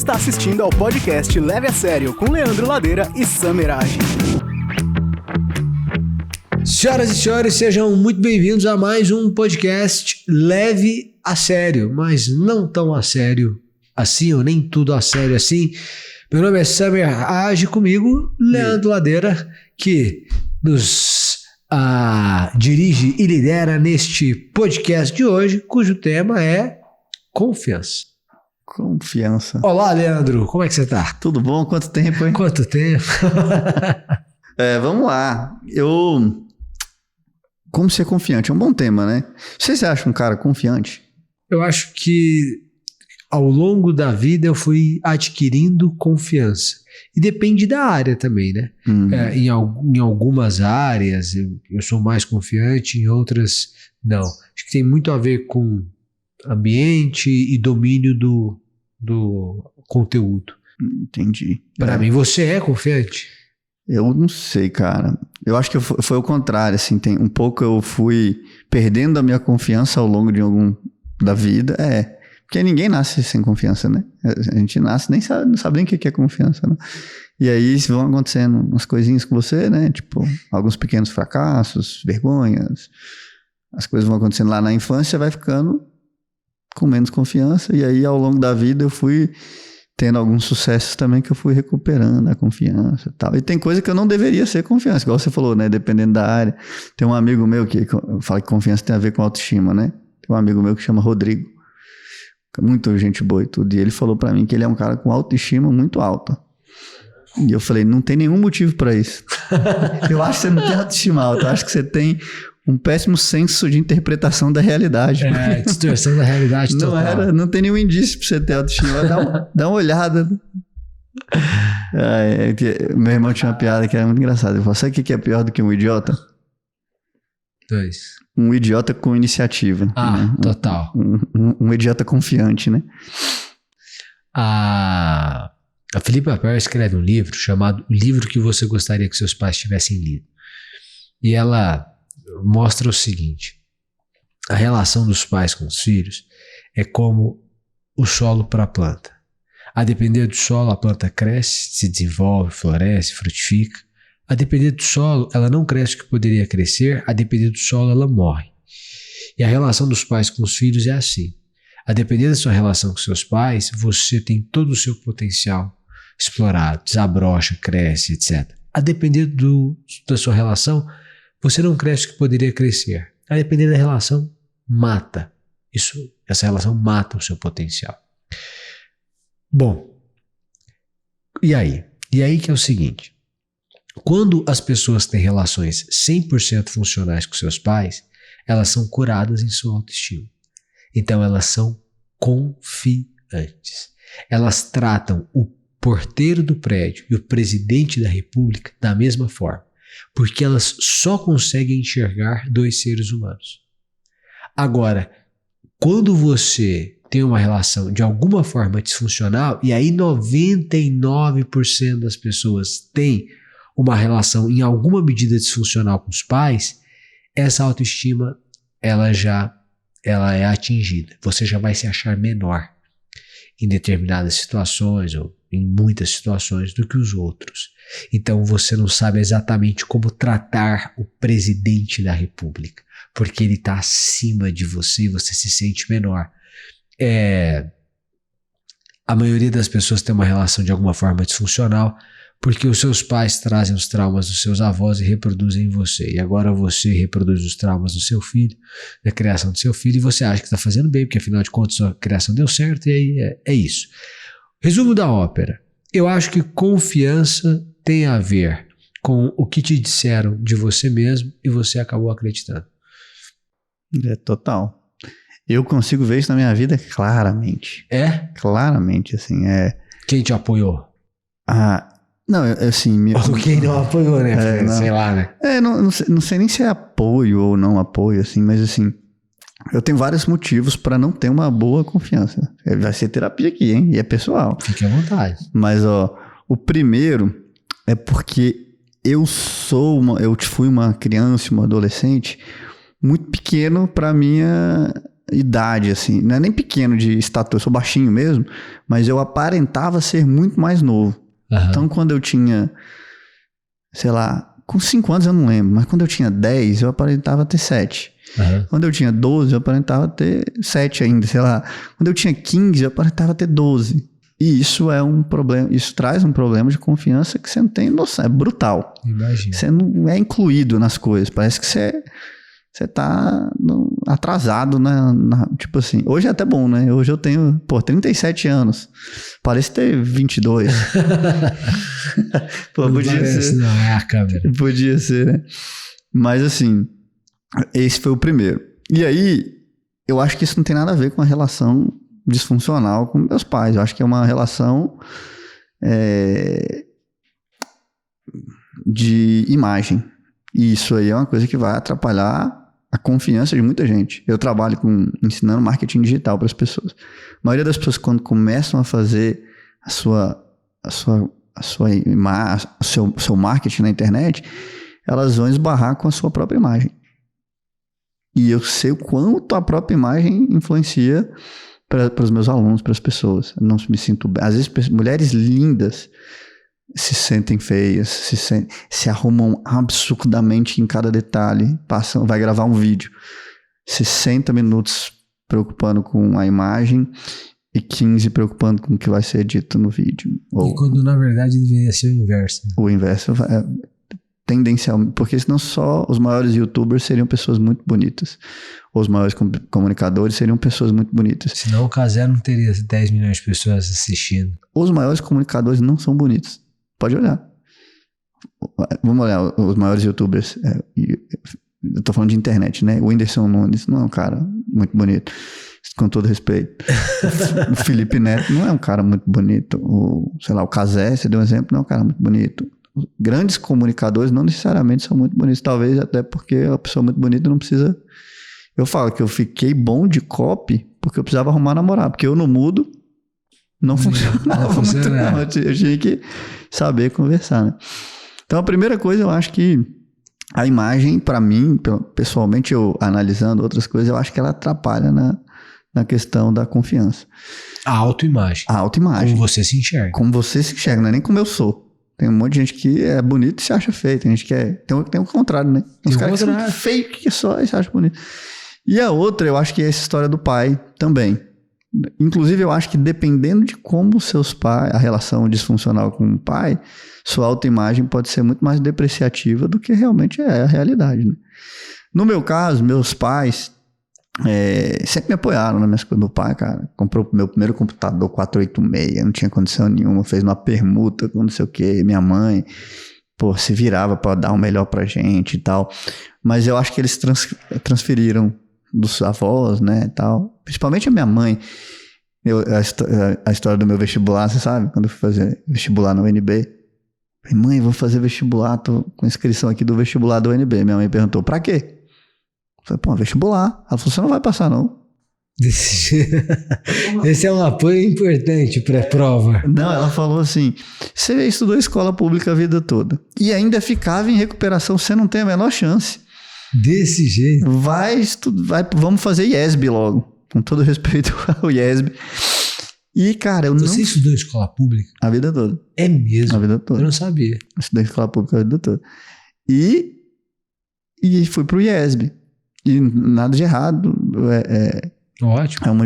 está assistindo ao podcast Leve a Sério com Leandro Ladeira e Sam Erage. Senhoras e senhores, sejam muito bem-vindos a mais um podcast Leve a Sério, mas não tão a sério assim, ou nem tudo a sério assim. Meu nome é Sam Erage, comigo Leandro Ladeira, que nos dirige e lidera neste podcast de hoje, cujo tema é confiança. Confiança. Olá, Leandro, como é que você tá? Tudo bom? Quanto tempo, hein? Quanto tempo? Vamos lá. Como ser confiante? É um bom tema, né? Você acha um cara confiante? Eu acho que ao longo da vida eu fui adquirindo confiança. E depende da área também, né? Em algumas áreas eu sou mais confiante, em outras não. Acho que tem muito a ver com ambiente e domínio do conteúdo. Entendi. Para mim, você é confiante? Eu não sei, cara. Eu acho que foi o contrário, assim. Um pouco eu fui perdendo a minha confiança ao longo da vida. Porque ninguém nasce sem confiança, né? A gente nasce, não sabe nem o que é confiança, né? E aí vão acontecendo umas coisinhas com você, né? Tipo, alguns pequenos fracassos, vergonhas. As coisas vão acontecendo lá na infância, vai ficando com menos confiança. E aí, ao longo da vida, eu fui tendo alguns sucessos também que eu fui recuperando a confiança e tal. E tem coisa que eu não deveria ser confiança, igual você falou, né? Dependendo da área. Tem um amigo meu que fala que confiança tem a ver com autoestima, né? Tem um amigo meu que chama Rodrigo. Muito gente boa e tudo. E ele falou pra mim que ele é um cara com autoestima muito alta. E eu falei, não tem nenhum motivo pra isso. Eu acho que você não tem autoestima alta. Eu acho que você tem um péssimo senso de interpretação da realidade. Distorção da realidade total. Não tem nenhum indício pra você ter autoestima. Dá uma olhada. Meu irmão tinha uma piada que era muito engraçada. Ele falou, sabe o que é pior do que um idiota? Um idiota com iniciativa. Né? Total. Um idiota confiante, né? A Philippa Perry escreve um livro chamado O Livro que Você Gostaria que Seus Pais Tivessem Lido. E ela mostra o seguinte: a relação dos pais com os filhos é como o solo para a planta. A depender do solo, a planta cresce, se desenvolve, floresce, frutifica. A depender do solo, ela não cresce o que poderia crescer. A depender do solo, ela morre. E a relação dos pais com os filhos é assim. A depender da sua relação com seus pais, você tem todo o seu potencial explorado, desabrocha, cresce, etc. A depender da sua relação, você não cresce o que poderia crescer. A depender da relação, mata. Essa relação mata o seu potencial. Bom, e aí? E aí que é o seguinte. Quando as pessoas têm relações 100% funcionais com seus pais, elas são curadas em sua autoestima. Então elas são confiantes. Elas tratam o porteiro do prédio e o presidente da república da mesma forma, porque elas só conseguem enxergar dois seres humanos. Agora, quando você tem uma relação de alguma forma disfuncional, e aí 99% das pessoas têm uma relação em alguma medida disfuncional com os pais, essa autoestima ela é atingida. Você já vai se achar menor em determinadas situações ou em muitas situações do que os outros. Então você não sabe exatamente como tratar o presidente da república, porque ele está acima de você e você se sente menor. A maioria das pessoas tem uma relação de alguma forma disfuncional porque os seus pais trazem os traumas dos seus avós e reproduzem em você. E agora você reproduz os traumas do seu filho, da criação do seu filho, e você acha que está fazendo bem, porque afinal de contas sua criação deu certo, e aí é isso. Resumo da ópera. Eu acho que confiança tem a ver com o que te disseram de você mesmo e você acabou acreditando. Total. Eu consigo ver isso na minha vida claramente. Claramente, assim. Quem te apoiou? Não, assim... Ou quem não apoiou, né? Sei lá, né? Não sei nem se é apoio ou não apoio, assim, mas assim... Eu tenho vários motivos para não ter uma boa confiança. Vai ser terapia aqui, hein? E é pessoal. Fique à vontade. Mas, o primeiro é porque eu fui uma criança, uma adolescente muito pequeno para minha idade, assim. Não é nem pequeno de estatura, eu sou baixinho mesmo, mas eu aparentava ser muito mais novo. Então, quando eu tinha, sei lá, com 5 anos eu não lembro, mas quando eu tinha 10, eu aparentava ter 7. Quando eu tinha 12, eu aparentava ter 7 ainda, sei lá. Quando eu tinha 15, eu aparentava ter 12. E isso é um problema, isso traz um problema de confiança que você não tem noção, é brutal. Imagina. Você não é incluído nas coisas, parece que você tá atrasado, tipo assim, hoje é até bom, né? Hoje eu tenho, 37 anos, parece ter 22. Não Podia parece, ser. não, é a câmera. Podia ser, né? Mas assim, esse foi o primeiro. E aí, eu acho que isso não tem nada a ver com a relação disfuncional com meus pais. Eu acho que é uma relação de imagem. E isso aí é uma coisa que vai atrapalhar a confiança de muita gente. Eu trabalho ensinando marketing digital para as pessoas. A maioria das pessoas, quando começam a fazer o seu marketing na internet, elas vão esbarrar com a sua própria imagem. E eu sei o quanto a própria imagem influencia para os meus alunos, para as pessoas. Eu não me sinto bem. Às vezes, mulheres lindas se sentem feias, se arrumam absurdamente em cada detalhe, vai gravar um vídeo, 60 minutos preocupando com a imagem e 15 preocupando com o que vai ser dito no vídeo. E quando na verdade deveria ser o inverso. O inverso tendencialmente, porque senão só os maiores youtubers seriam pessoas muito bonitas, ou os maiores comunicadores seriam pessoas muito bonitas. Senão o Casé não teria 10 milhões de pessoas assistindo. Os maiores comunicadores não são bonitos. Pode olhar. Vamos olhar os maiores youtubers. Eu tô falando de internet, né? O Whindersson Nunes não é um cara muito bonito, com todo respeito. O Felipe Neto não é um cara muito bonito. O Casé, você deu um exemplo, não é um cara muito bonito. Grandes comunicadores não necessariamente são muito bonitos. Talvez até porque a pessoa muito bonita não precisa... Eu falo que eu fiquei bom de copy porque eu precisava arrumar namorado. Porque eu no mudo não funcionava muito não. Eu tinha que saber conversar, né? Então a primeira coisa, eu acho que a imagem, para mim, pessoalmente, eu analisando outras coisas, eu acho que ela atrapalha na questão da confiança. A autoimagem. A autoimagem. Como você se enxerga. Como você se enxerga, não é nem como eu sou. Tem um monte de gente que é bonito e se acha feio. Tem gente que tem o contrário, né? Tem uns caras que são feios que só e se acham bonito. E a outra, eu acho que é essa história do pai também. Inclusive, eu acho que dependendo de como seus pais, a relação disfuncional com o pai, sua autoimagem pode ser muito mais depreciativa do que realmente é a realidade, né? No meu caso, meus pais sempre me apoiaram nas minhas coisas. Meu pai, cara, comprou meu primeiro computador 486, não tinha condição nenhuma, fez uma permuta com não sei o que. Minha mãe, se virava para dar o melhor pra gente e tal. Mas eu acho que eles transferiram dos avós, né, e tal. Principalmente a minha mãe. A história do meu vestibular, você sabe? Quando eu fui fazer vestibular na UNB. Falei, mãe, vou fazer vestibular, tô com inscrição aqui do vestibular da UNB. Minha mãe perguntou, pra quê? Eu falei, vestibular. Ela falou, você não vai passar, não. Esse é um apoio importante pré-prova. Não, ela falou assim, você estudou escola pública a vida toda e ainda ficava em recuperação, você não tem a menor chance. Desse jeito? Vamos fazer IESB logo, com todo respeito ao IESB. E, cara, Você estudou escola pública? A vida toda. É mesmo? A vida toda. Eu não sabia. Eu estudei escola pública a vida toda. E fui pro IESB. E nada de errado. Ótimo. É uma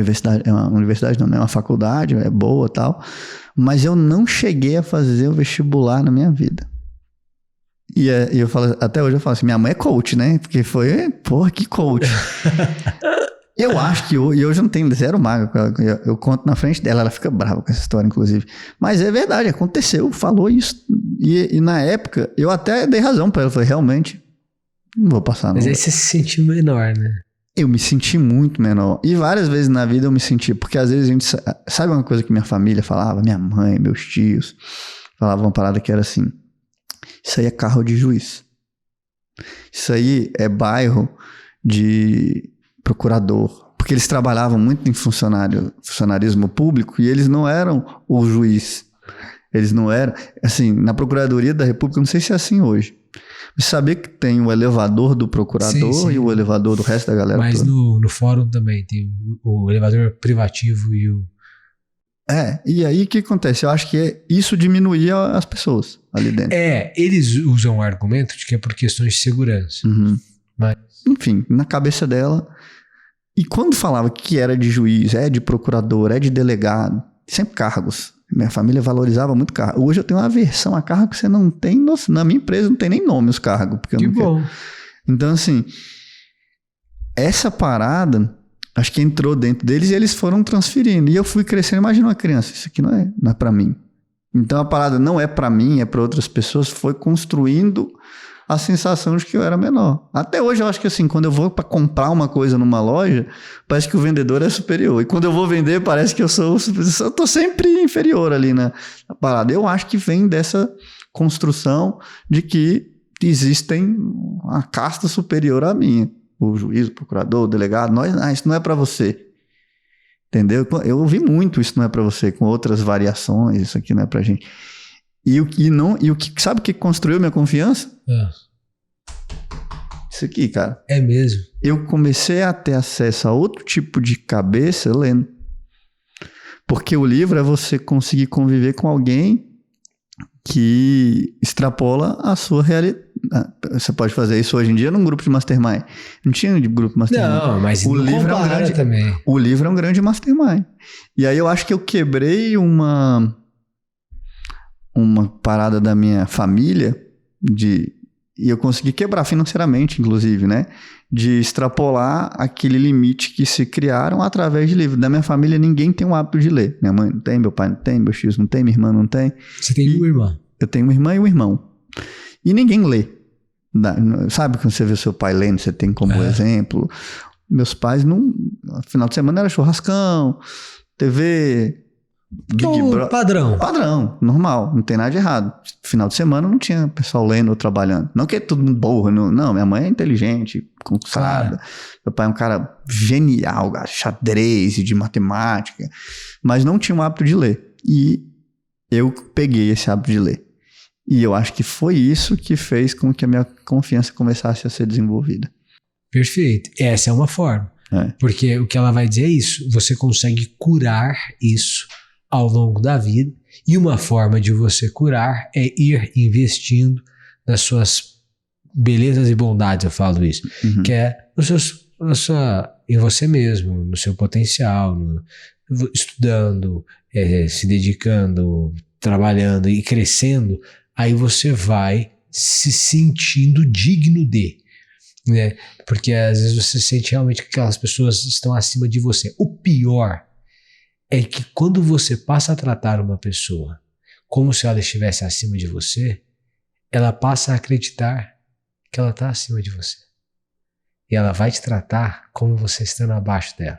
universidade não, é uma faculdade, é boa e tal. Mas eu não cheguei a fazer o vestibular na minha vida. E eu falo, até hoje eu falo assim, minha mãe é coach, né? Porque foi, que coach. Eu acho que hoje eu não tenho zero mágoa. Eu conto na frente dela, ela fica brava com essa história, inclusive. Mas é verdade, aconteceu, falou isso. E na época, eu até dei razão pra ela. Falei, realmente, não vou passar, não. Mas aí você se sentiu menor, né? Eu me senti muito menor. E várias vezes na vida eu me senti, porque às vezes a gente... Sabe uma coisa que minha família falava? Minha mãe, meus tios, falavam uma parada que era assim, isso aí é carro de juiz. Isso aí é bairro de procurador. Porque eles trabalhavam muito em funcionarismo público e eles não eram o juiz. Eles não eram... Assim, na Procuradoria da República, não sei se é assim hoje. Você sabia que tem o elevador do procurador Sim. e o elevador do resto da galera Mas toda? no fórum também tem o elevador privativo e o... E aí o que acontece? Eu acho que isso diminuía as pessoas ali dentro. Eles usam o argumento de que é por questões de segurança. Uhum. Mas... Enfim, na cabeça dela. E quando falava que era de juiz, é de procurador, é de delegado, sempre cargos. Minha família valorizava muito cargo. Hoje eu tenho uma aversão a cargo que você não tem noção. Na minha empresa não tem nem nome os cargos. Porque eu Que não bom. quero. Então, assim, essa parada, acho que entrou dentro deles e eles foram transferindo. E eu fui crescendo. Imagina uma criança, isso aqui não é pra mim. Então a parada não é pra mim, é pra outras pessoas. Foi construindo a sensação de que eu era menor. Até hoje eu acho que assim, quando eu vou para comprar uma coisa numa loja, parece que o vendedor é superior. E quando eu vou vender, parece que eu tô sempre inferior ali na parada. Eu acho que vem dessa construção de que existem uma casta superior à minha. O juiz, o procurador, o delegado, isso não é para você. Entendeu? Eu ouvi muito isso não é para você, com outras variações, isso aqui não é pra gente. Sabe o que construiu minha confiança? Isso aqui, cara. É mesmo? Eu comecei a ter acesso a outro tipo de cabeça lendo. Porque o livro é você conseguir conviver com alguém que extrapola a sua realidade. Você pode fazer isso hoje em dia num grupo de mastermind. Não tinha de grupo mastermind. Não, mas o livro é um grande também. O livro é um grande mastermind. E aí eu acho que eu quebrei uma parada da minha família e eu consegui quebrar financeiramente, inclusive, né? De extrapolar aquele limite que se criaram através de livros. Da minha família, ninguém tem o hábito de ler. Minha mãe não tem, meu pai não tem, meu tio não tem, minha irmã não tem. Você tem uma irmã? Eu tenho uma irmã e um irmão. E ninguém lê. Sabe quando você vê o seu pai lendo, você tem como exemplo. Meus pais, no final de semana era churrascão, TV... Padrão, normal, não tem nada de errado. Final de semana não tinha pessoal lendo ou trabalhando. Não que é todo mundo burro, não, minha mãe é inteligente, concursada. Meu pai é um cara genial, xadrez e de matemática, mas não tinha o hábito de ler. E eu peguei esse hábito de ler. E eu acho que foi isso que fez com que a minha confiança começasse a ser desenvolvida. Perfeito. Essa é uma forma. Porque o que ela vai dizer é isso. Você consegue curar isso ao longo da vida, e uma forma de você curar é ir investindo nas suas belezas e bondades, eu falo isso, que é em você mesmo, no seu potencial, estudando, se dedicando, trabalhando e crescendo, aí você vai se sentindo digno de, né? Porque às vezes você sente realmente que aquelas pessoas estão acima de você. O pior é que quando você passa a tratar uma pessoa como se ela estivesse acima de você, ela passa a acreditar que ela está acima de você. E ela vai te tratar como você estando abaixo dela.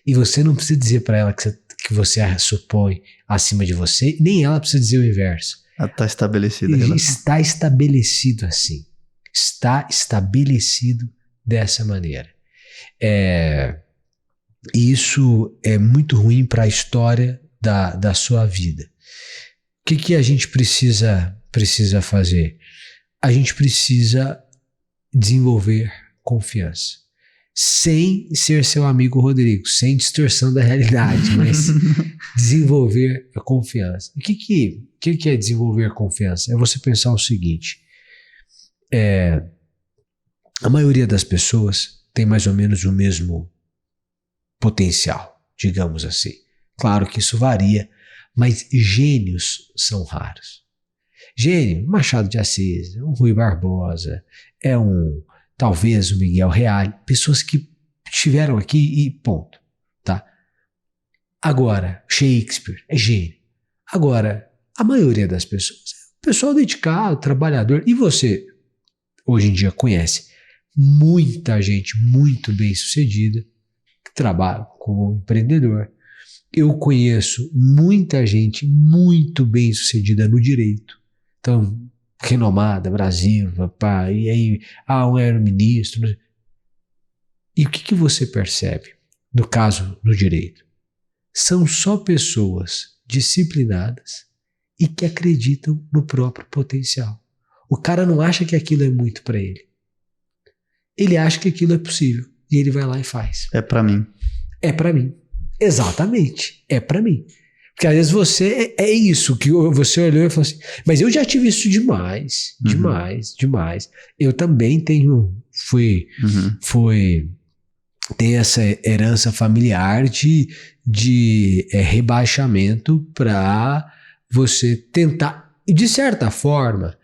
E você não precisa dizer para ela que você a supõe acima de você, nem ela precisa dizer o inverso. Ela está estabelecida. Está estabelecido assim. Está estabelecido dessa maneira. Isso é muito ruim para a história da sua vida. O que a gente precisa fazer? A gente precisa desenvolver confiança. Sem ser seu amigo Rodrigo, sem distorção da realidade, mas desenvolver a confiança. O que é desenvolver confiança? É você pensar o seguinte: a maioria das pessoas tem mais ou menos o mesmo potencial, digamos assim. Claro que isso varia, mas gênios são raros. Gênio, Machado de Assis, um Rui Barbosa, talvez o Miguel Reale, pessoas que estiveram aqui e ponto, tá? Agora, Shakespeare é gênio. Agora, a maioria das pessoas é pessoal dedicado, trabalhador, e você hoje em dia conhece muita gente muito bem sucedida que trabalha como empreendedor. Eu conheço muita gente muito bem sucedida no direito. Então, renomada, Brasil, e aí, um aeroministro. E o que você percebe no caso do direito? São só pessoas disciplinadas e que acreditam no próprio potencial. O cara não acha que aquilo é muito pra ele. Ele acha que aquilo é possível. E ele vai lá e faz. É pra mim. É pra mim. Exatamente. É pra mim. Porque às vezes você é isso, que você olhou e falou assim, mas eu já tive isso demais. Eu também tenho, tem essa herança familiar de rebaixamento para você tentar, e de certa forma,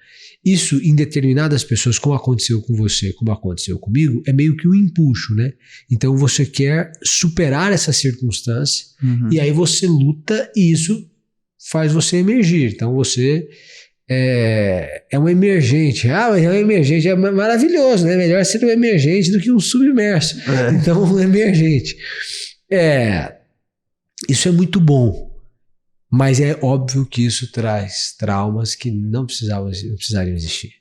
isso em determinadas pessoas, como aconteceu com você, como aconteceu comigo, é meio que um empuxo, né? Então você quer superar essa circunstância e aí você luta e isso faz você emergir. Então você é um emergente. Mas é um emergente, é maravilhoso, né? Melhor ser um emergente do que um submerso. Então, um emergente. Isso é muito bom. Mas é óbvio que isso traz traumas que não precisariam existir.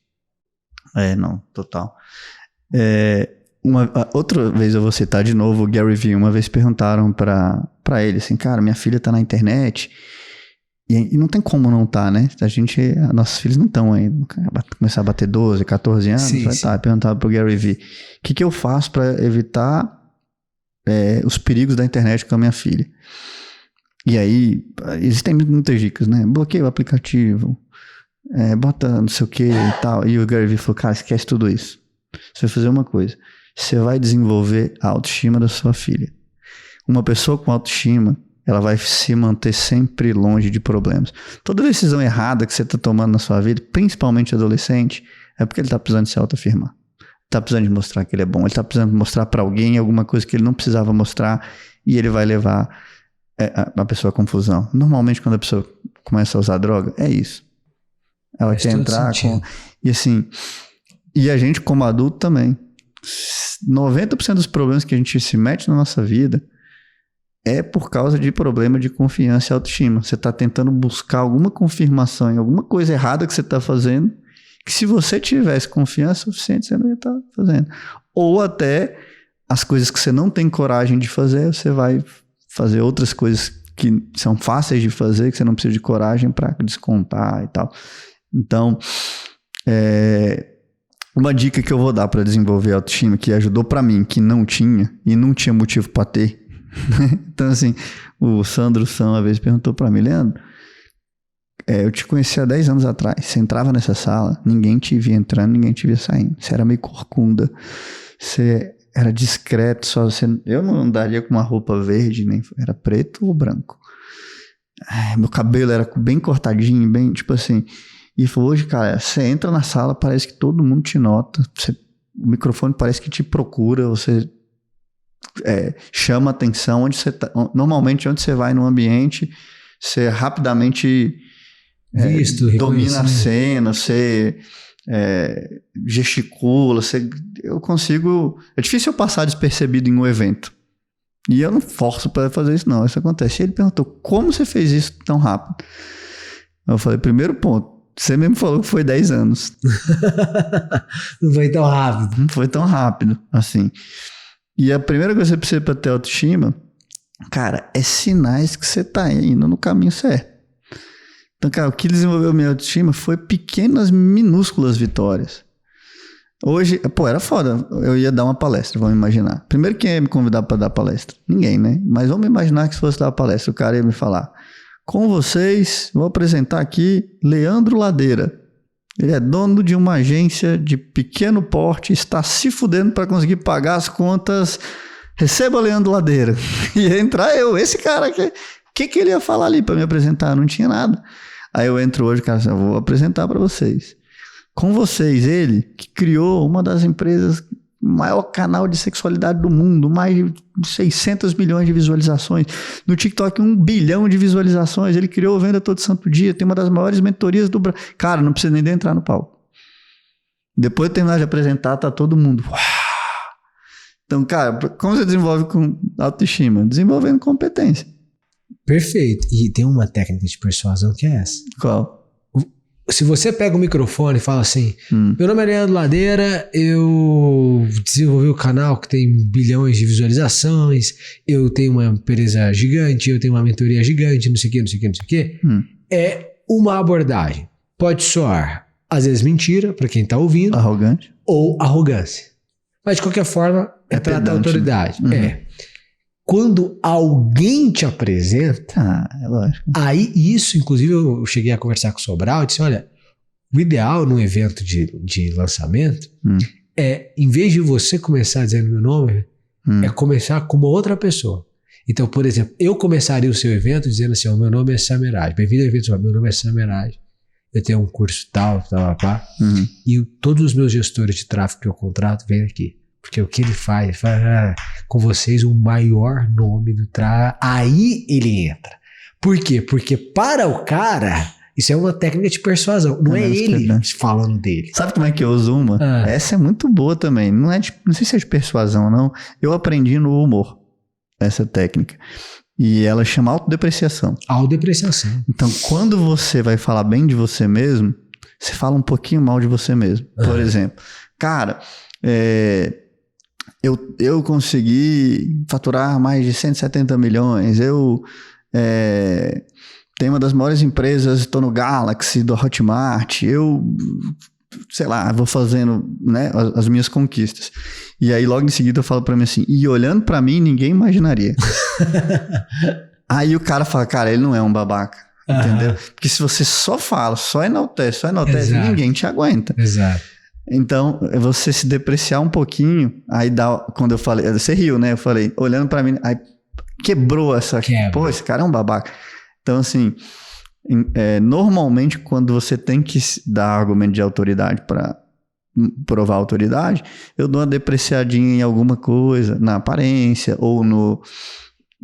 Não, total. Outra vez eu vou citar de novo o Gary Vee. Uma vez perguntaram pra ele assim, cara, minha filha tá na internet e não tem como não tá, né? Nossos filhos não estão ainda. Começar a bater 12, 14 anos, vai estar. Perguntaram pro Gary Vee, o que eu faço pra evitar os perigos da internet com a minha filha? E aí, existem muitas dicas, né? Bloqueia o aplicativo, bota não sei o que e tal. E o Gary Vee falou, cara, esquece tudo isso. Você vai fazer uma coisa. Você vai desenvolver a autoestima da sua filha. Uma pessoa com autoestima, ela vai se manter sempre longe de problemas. Toda decisão errada que você está tomando na sua vida, principalmente adolescente, é porque ele está precisando se autoafirmar. Está precisando de mostrar que ele é bom. Ele está precisando mostrar para alguém alguma coisa que ele não precisava mostrar e ele vai levar a pessoa à confusão. Normalmente, quando a pessoa começa a usar droga, é isso. Ela quer entrar com... E assim... E a gente, como adulto, também. 90% dos problemas que a gente se mete na nossa vida é por causa de problema de confiança e autoestima. Você está tentando buscar alguma confirmação em alguma coisa errada que você está fazendo, que se você tivesse confiança suficiente, você não ia estar fazendo. Ou até as coisas que você não tem coragem de fazer, você vai fazer outras coisas que são fáceis de fazer, que você não precisa de coragem para descontar e tal. Então, uma dica que eu vou dar para desenvolver a autoestima, que ajudou para mim, que não tinha, e não tinha motivo para ter. Então, assim, o Sandro Sam uma vez perguntou para mim, Leandro, eu te conheci há 10 anos atrás, você entrava nessa sala, ninguém te via entrando, ninguém te via saindo, você era meio corcunda, você era discreto, eu não andaria com uma roupa verde, nem era preto ou branco. Meu cabelo era bem cortadinho, bem, tipo assim. E falou, hoje, cara, você entra na sala, parece que todo mundo te nota, o microfone parece que te procura, você chama atenção, onde você tá, normalmente onde você vai no ambiente, você rapidamente domina a cena, você gesticula, eu consigo... É difícil eu passar despercebido em um evento. E eu não forço para fazer isso, não. Isso acontece. E ele perguntou, como você fez isso tão rápido? Eu falei, primeiro ponto, você mesmo falou que foi 10 anos. Não foi tão rápido. Não foi tão rápido, assim. E a primeira coisa que você precisa para ter autoestima, cara, é sinais que você tá indo no caminho certo. Então, cara, o que desenvolveu minha autoestima foi pequenas, minúsculas vitórias. Hoje, era foda. Eu ia dar uma palestra, vamos imaginar. Primeiro, quem ia me convidar para dar palestra? Ninguém, né? Mas vamos imaginar que se fosse dar palestra, o cara ia me falar, com vocês, vou apresentar aqui Leandro Ladeira. Ele é dono de uma agência de pequeno porte, está se fudendo para conseguir pagar as contas. Receba Leandro Ladeira. Ia entrar esse cara aqui. O que ele ia falar ali para me apresentar? Não tinha nada. Aí eu entro hoje, cara, eu vou apresentar para vocês. Com vocês, ele que criou uma das empresas, maior canal de sexualidade do mundo, mais de 600 milhões de visualizações. No TikTok, 1 bilhão de visualizações. Ele criou Venda Todo Santo Dia, tem uma das maiores mentorias do Brasil. Cara, não precisa nem de entrar no palco. Depois de terminar de apresentar, tá todo mundo... Uau! Então, cara, como você desenvolve com autoestima? Desenvolvendo competência. Perfeito. E tem uma técnica de persuasão que é essa. Qual? Se você pega o microfone e fala assim, meu nome é Leandro Ladeira, eu desenvolvi o canal que tem bilhões de visualizações, eu tenho uma empresa gigante, eu tenho uma mentoria gigante, não sei o que. É uma abordagem. Pode soar Às vezes mentira, para quem tá ouvindo. Arrogante. Ou arrogância. Mas, de qualquer forma, é tratar a pedante, autoridade. né? É. Quando alguém te apresenta, É lógico. aí isso, inclusive, eu cheguei a conversar com o Sobral e disse, olha, o ideal num evento de lançamento é, em vez de você começar dizendo meu nome, é começar com uma outra pessoa. Então, por exemplo, eu começaria o seu evento dizendo assim, meu nome é Sameraj, bem-vindo ao evento, meu nome é Sameraj, eu tenho um curso tal, e todos os meus gestores de tráfego que eu contrato vêm aqui. Porque o que ele faz com vocês o maior nome do tráfego, aí ele entra. Por quê? Porque para o cara, isso é uma técnica de persuasão, não é ele falando dele. Sabe como é que eu uso uma? Essa é muito boa também, não sei se é de persuasão não, eu aprendi no humor, essa técnica. E ela chama autodepreciação. Autodepreciação. Então, quando você vai falar bem de você mesmo, você fala um pouquinho mal de você mesmo. Por exemplo, cara, eu consegui faturar mais de 170 milhões, eu tenho uma das maiores empresas, estou no Galaxy, do Hotmart, eu, sei lá, vou fazendo, né, as minhas conquistas. E aí logo em seguida eu falo pra mim assim, e olhando pra mim ninguém imaginaria. Aí o cara fala, cara, ele não é um babaca, entendeu? Porque se você só fala, só enaltece, Exato. ninguém te aguenta. Exato. Então, você se depreciar um pouquinho, aí dá, quando eu falei, você riu, né? Eu falei, olhando pra mim, aí quebrou essa, pô, esse cara é um babaca. Então, assim, normalmente quando você tem que dar argumento de autoridade pra provar autoridade, eu dou uma depreciadinha em alguma coisa, na aparência, ou no,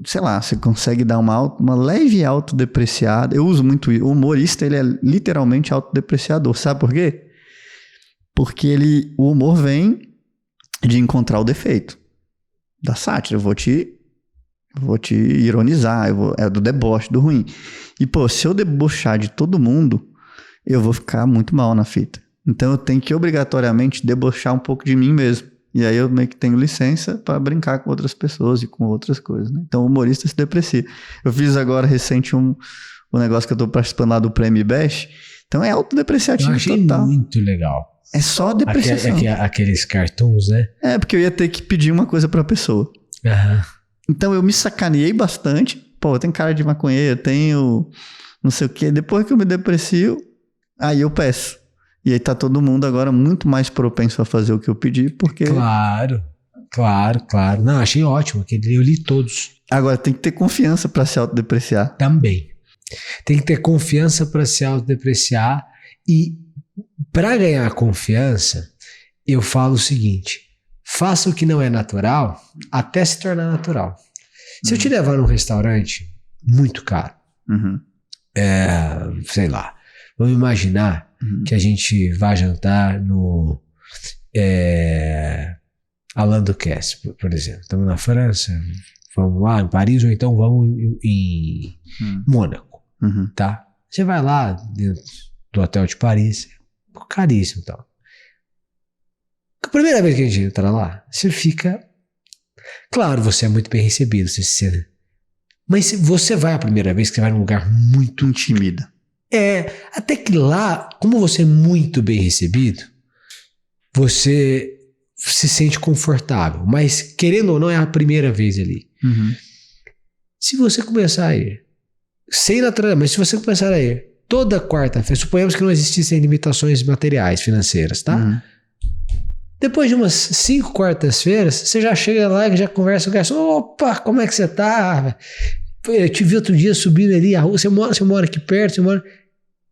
sei lá, você consegue dar uma leve autodepreciada. Eu uso muito isso. O humorista, ele é literalmente autodepreciador. Sabe por quê? Porque o humor vem de encontrar o defeito da sátira. Eu vou te ironizar, é do deboche, do ruim. E, pô, se eu debochar de todo mundo, eu vou ficar muito mal na fita. Então eu tenho que obrigatoriamente debochar um pouco de mim mesmo. E aí eu meio que tenho licença para brincar com outras pessoas e com outras coisas, né? Então o humorista se deprecia. Eu fiz agora recente um negócio que eu tô participando lá do Prêmio Bash. Então é autodepreciativo total. Eu achei muito legal. É só depreciação. Aqueles cartoons, né? É, porque eu ia ter que pedir uma coisa pra pessoa. Então eu me sacaneei bastante. Pô, eu tenho cara de maconheiro, eu tenho não sei o quê. Depois que eu me deprecio, aí eu peço. E aí tá todo mundo agora muito mais propenso a fazer o que eu pedi, porque... Claro. Não, achei ótimo, eu li todos. Agora tem que ter confiança pra se autodepreciar. Também. Tem que ter confiança pra se autodepreciar e pra ganhar confiança, eu falo o seguinte, faça o que não é natural até se tornar natural. Se eu te levar num restaurante muito caro, sei lá, vamos imaginar que a gente vai jantar no Alain Ducasse, por exemplo. Estamos na França, vamos lá em Paris ou então vamos em Mônaco, tá? Você vai lá dentro do hotel de Paris, caríssimo e tal. A primeira vez que a gente entra lá, você fica... Claro, você é muito bem recebido, mas se você vai a primeira vez que você vai num lugar muito... Intimida. Até que lá, como você é muito bem recebido, você se sente confortável. Mas, querendo ou não, é a primeira vez ali. Se você começar a ir, sem naturalidade, mas se você começar a ir toda quarta-feira, suponhamos que não existissem limitações materiais, financeiras, tá? Depois de umas 5 quartas-feiras, você já chega lá e já conversa com o garçom. Opa, como é que você tá? Eu te vi outro dia subindo ali a rua, você mora aqui perto,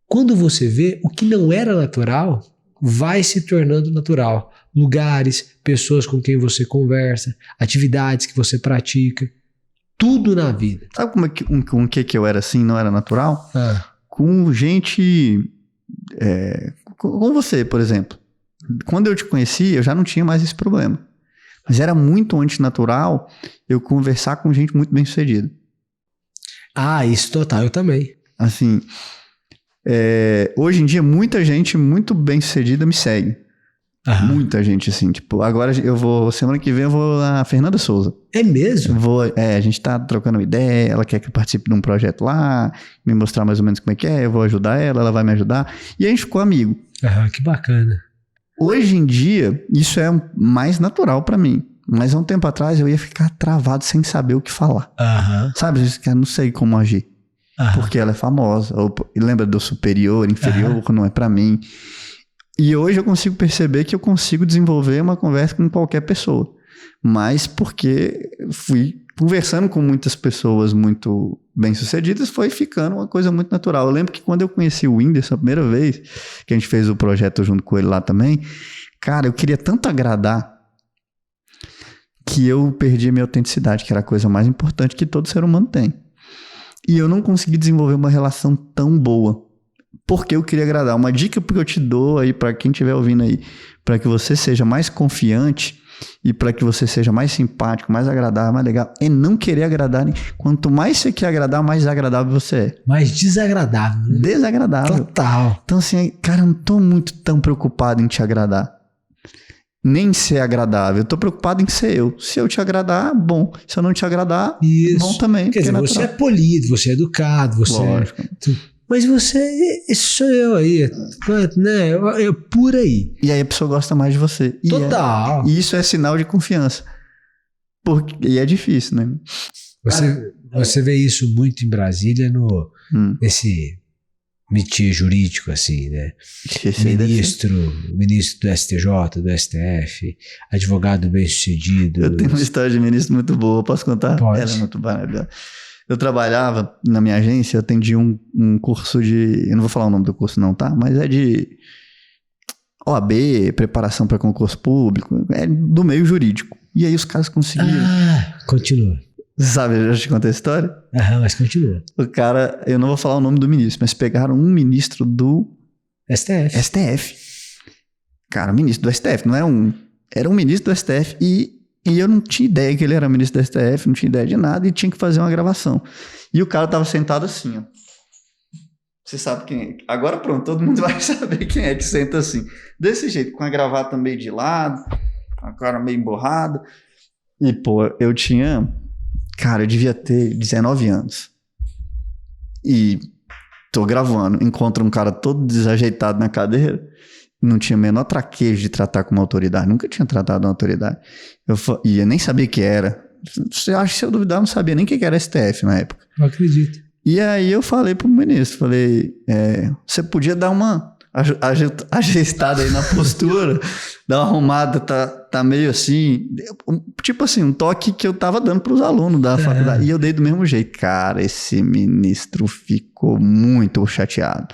Quando você vê, o que não era natural vai se tornando natural. Lugares, pessoas com quem você conversa, atividades que você pratica, tudo na vida. Sabe com que eu era assim, não era natural? Com gente... com você, por exemplo. Quando eu te conheci, eu já não tinha mais esse problema. Mas era muito antinatural eu conversar com gente muito bem-sucedida. Isso total, eu também. Assim, hoje em dia, muita gente muito bem-sucedida me segue. Muita gente, assim, tipo, agora semana que vem eu vou na Fernanda Souza. É mesmo? A gente tá trocando uma ideia, ela quer que eu participe de um projeto lá, me mostrar mais ou menos como é que é, eu vou ajudar ela vai me ajudar, e a gente ficou amigo. Que bacana. Hoje em dia, isso é mais natural pra mim. Mas há um tempo atrás eu ia ficar travado sem saber o que falar. Sabe? Eu não sei como agir. Porque ela é famosa. Ou lembra do superior, inferior, não é pra mim. E hoje eu consigo perceber que eu consigo desenvolver uma conversa com qualquer pessoa. Mas porque fui conversando com muitas pessoas muito bem-sucedidas, foi ficando uma coisa muito natural. Eu lembro que quando eu conheci o Whindersson a primeira vez, que a gente fez o projeto junto com ele lá também, cara, eu queria tanto agradar que eu perdi a minha autenticidade, que era a coisa mais importante que todo ser humano tem. E eu não consegui desenvolver uma relação tão boa, porque eu queria agradar. Uma dica que eu te dou aí para quem estiver ouvindo aí, para que você seja mais confiante e para que você seja mais simpático, mais agradável, mais legal, é não querer agradar. Quanto mais você quer agradar, mais desagradável você é. Mais desagradável. Né? Desagradável. Total. Então assim, cara, eu não tô muito tão preocupado em te agradar. Nem ser agradável. Eu tô preocupado em ser eu. Se eu te agradar, bom. Se eu não te agradar, bom também. Quer dizer, você é polido, você é educado, você Lógico. Mas esse sou eu aí, né? Eu por aí. E aí a pessoa gosta mais de você. Total. E isso é sinal de confiança. E é difícil, né? Você vê isso muito em Brasília, nesse métier jurídico, assim, né? Ministro do STJ, do STF, advogado bem-sucedido. Eu tenho uma história de ministro muito boa, posso contar? Pode. Ela é muito maravilhosa. Eu trabalhava na minha agência, eu atendi um curso de... Eu não vou falar o nome do curso não, tá? Mas é de OAB, preparação para concurso público, é do meio jurídico. E aí os caras conseguiram... Continua. Sabe, eu já te contei a história? Mas continua. O cara, eu não vou falar o nome do ministro, mas pegaram um ministro do... STF. Cara, ministro do STF, não é um... Era um ministro do STF e eu não tinha ideia que ele era ministro do STF, não tinha ideia de nada e tinha que fazer uma gravação. E o cara tava sentado assim, ó. Você sabe quem é. Agora pronto, todo mundo vai saber quem é que senta assim. Desse jeito, com a gravata meio de lado, a cara meio emborrada. E, pô, eu tinha... Cara, eu devia ter 19 anos. E tô gravando, encontro um cara todo desajeitado na cadeira, não tinha o menor traquejo de tratar com uma autoridade, nunca tinha tratado uma autoridade. E eu nem sabia o que era. Você acha que se eu duvidar, eu não sabia nem o que era STF na época. Eu acredito. E aí eu falei pro ministro, você podia dar uma ajustada aí na postura, dar uma arrumada, tá meio assim, tipo assim, um toque que eu tava dando pros alunos da faculdade, e eu dei do mesmo jeito. Cara, esse ministro ficou muito chateado.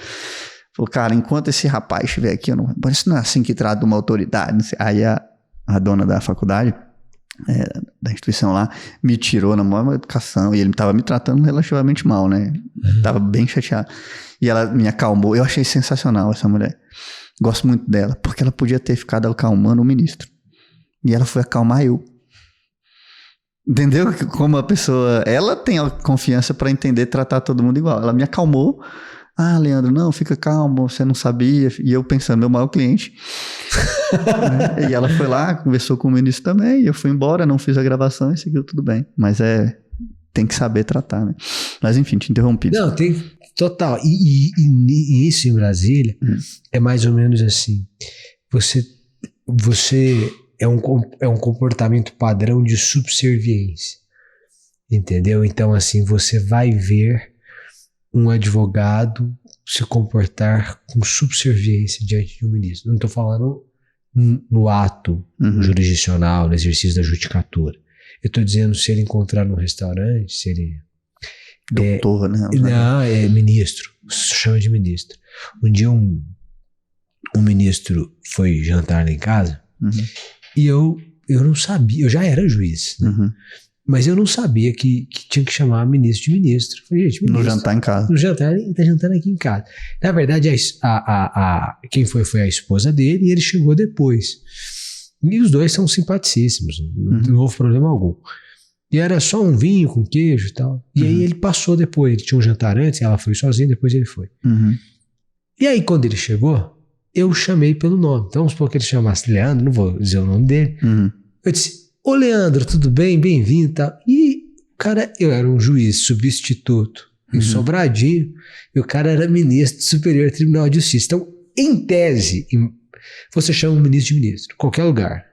Falou, cara, enquanto esse rapaz estiver aqui, isso não é assim que trata uma autoridade. Aí a dona da faculdade, da instituição lá, me tirou na maior educação, e ele tava me tratando relativamente mal, né? Tava bem chateado. E ela me acalmou. Eu achei sensacional essa mulher. Gosto muito dela, porque ela podia ter ficado acalmando o ministro. E ela foi acalmar eu. Entendeu? Como a pessoa... Ela tem a confiança para entender tratar todo mundo igual. Ela me acalmou. Leandro, não, fica calmo, você não sabia. E eu pensando, meu maior cliente. E ela foi lá, conversou com o ministro também. E eu fui embora, não fiz a gravação e seguiu tudo bem. Mas tem que saber tratar, né? Mas enfim, te interrompi. Não, tem... Total. E isso em Brasília é mais ou menos assim. Você é um comportamento padrão de subserviência. Entendeu? Então, assim, você vai ver um advogado se comportar com subserviência diante de um ministro. Não estou falando no ato jurisdicional, no exercício da judicatura. Eu estou dizendo se ele encontrar num restaurante, se ele... Doutor, né? Não, é ministro. Chama de ministro. Um dia um ministro foi jantar lá em casa e eu não sabia, eu já era juiz, né? Mas eu não sabia que tinha que chamar ministro de ministro. Falei, gente, ministro, no jantar em casa. No jantar, ele tá jantando aqui em casa. Na verdade, quem foi a esposa dele e ele chegou depois. E os dois são simpaticíssimos, não houve problema algum. E era só um vinho com queijo e tal. E aí ele passou depois. Ele tinha um jantar antes, ela foi sozinha, depois ele foi. E aí quando ele chegou, eu chamei pelo nome. Então vamos supor que ele chamasse Leandro, não vou dizer o nome dele. Eu disse, ô Leandro, tudo bem? Bem-vindo e tal. E o cara, eu era um juiz substituto em Sobradinho, e o cara era ministro do Superior Tribunal de Justiça. Então em tese, você chama o ministro de ministro, qualquer lugar,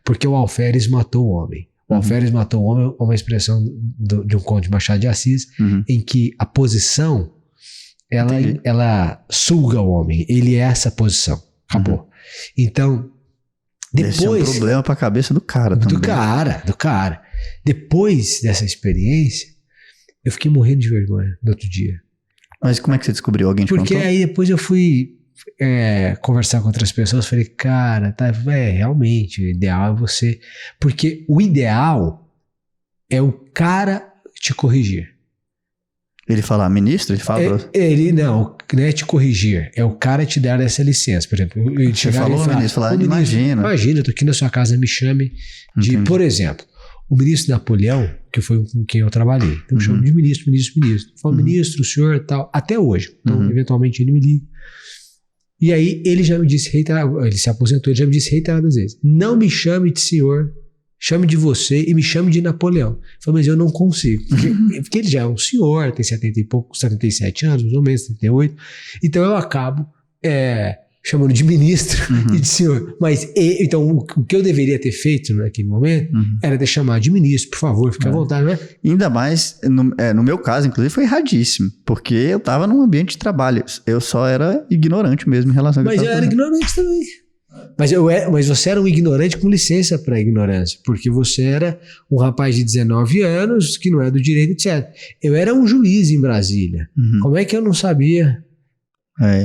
porque o alferes matou o homem. O alferes matou o homem é uma expressão de um conto de Machado de Assis, em que a posição, ela suga o homem, ele é essa posição, acabou. Então, depois... Esse é um problema pra cabeça do cara também. Do cara. Depois dessa experiência, eu fiquei morrendo de vergonha no outro dia. Mas como é que você descobriu? Alguém te contou? Porque aí depois eu fui conversar com outras pessoas, falei, cara, realmente, o ideal é você... Porque o ideal é o cara te corrigir. Ele fala, ministro? Ele fala ele não é te corrigir, é o cara te dar essa licença. Por exemplo, ele você falou, ministro, imagina, eu tô aqui na sua casa, me chame de, por exemplo, o ministro Napoleão, que foi com quem eu trabalhei. Então eu chamo de ministro. Eu falo, ministro, o senhor tal, até hoje. Então, eventualmente, ele me liga. E aí, ele já me disse, ele se aposentou, ele já me disse reiteradas vezes, não me chame de senhor, chame de você e me chame de Napoleão. Eu falei, mas eu não consigo. Porque ele já é um senhor, tem 77 anos, mais ou menos, 78. Então, eu acabo chamando de ministro e de senhor. Mas, então, o que eu deveria ter feito naquele momento era ter chamado de ministro, por favor, fique à vontade, né? Ainda mais, no meu caso, inclusive, foi erradíssimo, porque eu estava num ambiente de trabalho. Eu só era ignorante mesmo em relação ao que eu era ignorante também. Mas você era um ignorante com licença para ignorância, porque você era um rapaz de 19 anos que não é do direito, etc. Eu era um juiz em Brasília. Como é que eu não sabia?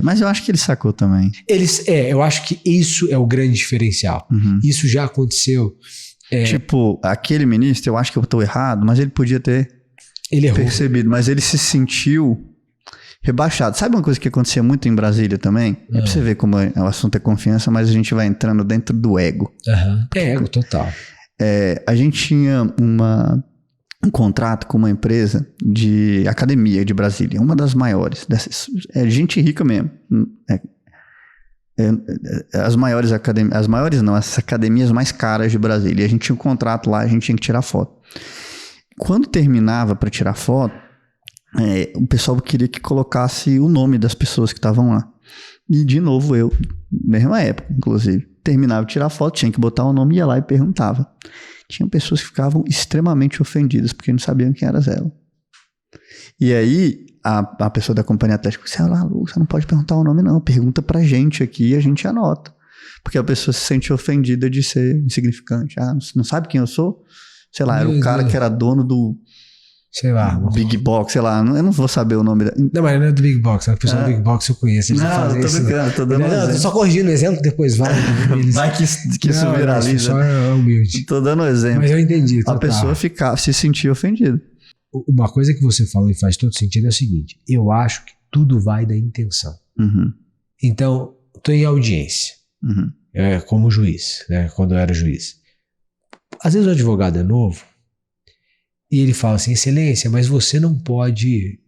Mas eu acho que ele sacou também. Eu acho que isso é o grande diferencial. Isso já aconteceu. Tipo, aquele ministro, eu acho que eu estou errado, mas ele podia ter percebido, mas ele se sentiu rebaixado. Sabe uma coisa que acontecia muito em Brasília também? É pra você ver como o assunto é confiança, mas a gente vai entrando dentro do ego. Ego total. A gente tinha um contrato com uma empresa de academia de Brasília, uma das maiores, gente rica mesmo. As maiores academias, as academias mais caras de Brasília. E a gente tinha um contrato lá, a gente tinha que tirar foto. Quando terminava para tirar foto, o pessoal queria que colocasse o nome das pessoas que estavam lá. E de novo eu, mesma época, inclusive, terminava de tirar foto, tinha que botar o nome, ia lá e perguntava. Tinha pessoas que ficavam extremamente ofendidas porque não sabiam quem era ela. E aí a pessoa da companhia atlética disse, Lu, você não pode perguntar o nome não, pergunta pra gente aqui e a gente anota. Porque a pessoa se sente ofendida de ser insignificante. Não sabe quem eu sou? Sei lá, era o cara que era dono do... Sei lá. Big Box, sei lá, eu não vou saber o nome. Não, mas não é do Big Box, a pessoa do Big Box eu conheço. Eles não, tô brincando, tô dando exemplo. Tô só corrigindo o exemplo, depois vai. Vai que isso viraliza. Só é humilde. Tô dando um exemplo. Mas eu entendi. A pessoa se sentia ofendida. Uma coisa que você falou e faz todo sentido é o seguinte, eu acho que tudo vai da intenção. Então, tô em audiência, como juiz, né, quando eu era juiz. Às vezes o advogado é novo, e ele fala assim, excelência, mas você não pode,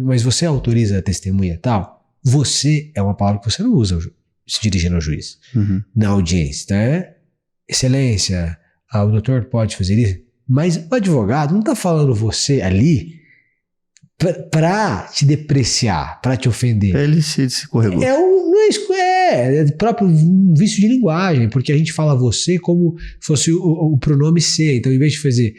mas você autoriza a testemunha e tal? Você é uma palavra que você não usa se dirigindo ao juiz, na audiência, tá? Excelência, o doutor pode fazer isso? Mas o advogado não está falando você ali para te depreciar, para te ofender. Ele se corregou. É próprio um vício de linguagem, porque a gente fala você como se fosse o pronome ser. Então, em vez de fazer